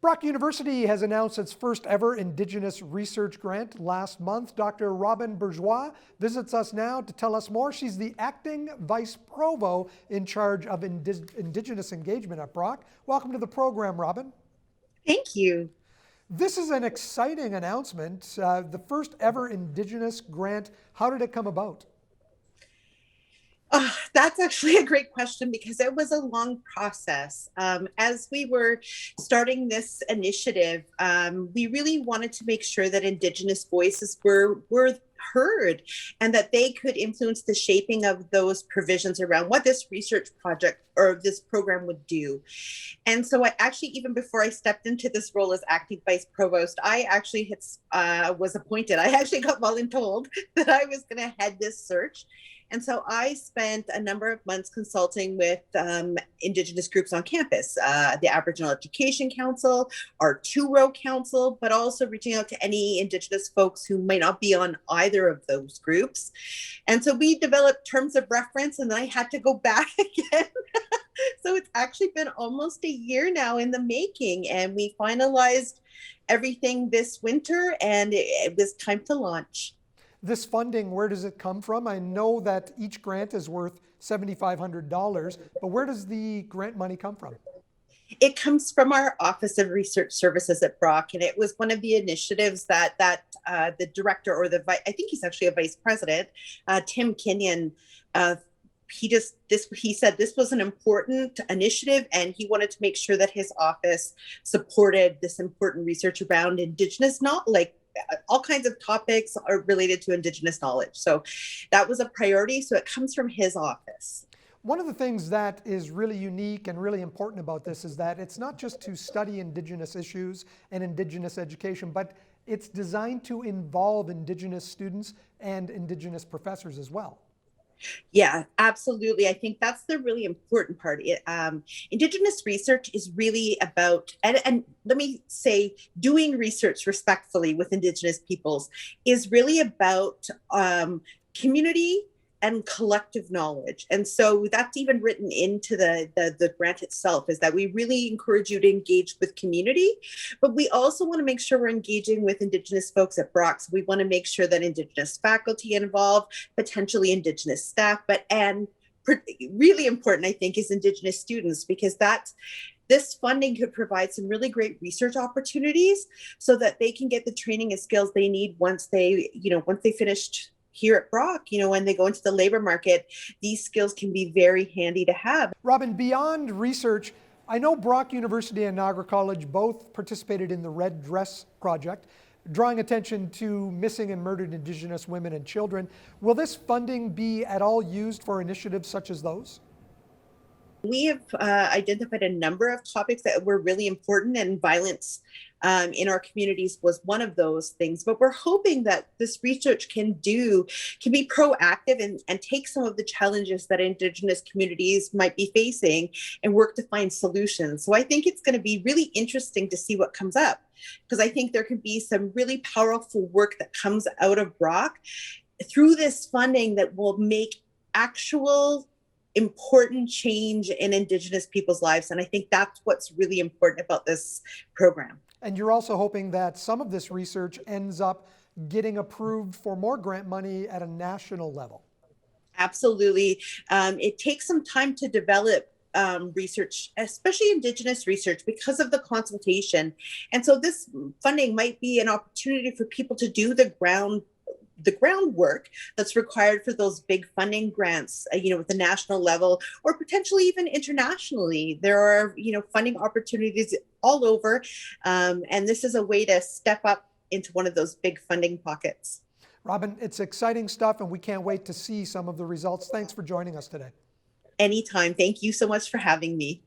Brock University has announced its first ever Indigenous Research Grant last month. Dr. Robyn Bourgeois visits us now to tell us more. She's the acting Vice-Provost in charge of Indigenous Engagement at Brock. Welcome to the program, Robyn. Thank you. This is an exciting announcement, the first ever Indigenous grant. How did it come about? That's actually a great question because it was a long process. As we were starting this initiative, we really wanted to make sure that Indigenous voices were heard and that they could influence the shaping of those provisions around what this research project or this program would do. And so I actually, even before I stepped into this role as acting vice provost, I actually was appointed. I actually got voluntold that I was going to head this search. And so I spent a number of months consulting with Indigenous groups on campus, the Aboriginal Education Council, our Two-Row Council, but also reaching out to any Indigenous folks who might not be on either of those groups. And so we developed terms of reference, and then I had to go back again. So it's actually been almost a year now in the making, and we finalized everything this winter, and it was time to launch. This funding, where does it come from? I know that each grant is worth $7,500, but where does the grant money come from? It comes from our Office of Research Services at Brock, and it was one of the initiatives that the director, or I think he's actually a vice president, Tim Kenyon, he said this was an important initiative, and he wanted to make sure that his office supported this important research around Indigenous, not like all kinds of topics are related to Indigenous knowledge. So that was a priority. So it comes from his office. One of the things that is really unique and really important about this is that it's not just to study Indigenous issues and Indigenous education, but it's designed to involve Indigenous students and Indigenous professors as well. Yeah, absolutely. I think that's the really important part. Indigenous research is really about, and let me say, doing research respectfully with Indigenous peoples is really about community and collective knowledge. And so that's even written into the grant itself, is that we really encourage you to engage with community, but we also want to make sure we're engaging with Indigenous folks at Brock. So we want to make sure that Indigenous faculty involved, potentially Indigenous staff, and really important, I think, is Indigenous students, because this funding could provide some really great research opportunities so that they can get the training and skills they need once they finished here at Brock, when they go into the labor market. These skills can be very handy to have. Robyn, beyond research, I know Brock University and Niagara College both participated in the Red Dress Project, drawing attention to missing and murdered Indigenous women and children. Will this funding be at all used for initiatives such as those? We have identified a number of topics that were really important, and violence in our communities was one of those things. But we're hoping that this research can be proactive and take some of the challenges that Indigenous communities might be facing and work to find solutions. So I think it's going to be really interesting to see what comes up, because I think there can be some really powerful work that comes out of Brock through this funding that will make actual important change in Indigenous people's lives. And I think that's what's really important about this program. And you're also hoping that some of this research ends up getting approved for more grant money at a national level. Absolutely. It takes some time to develop research, especially Indigenous research, because of the consultation. And so this funding might be an opportunity for people to do the groundwork that's required for those big funding grants, at the national level, or potentially even internationally. There are, funding opportunities all over. And this is a way to step up into one of those big funding pockets. Robyn, it's exciting stuff, and we can't wait to see some of the results. Thanks for joining us today. Anytime. Thank you so much for having me.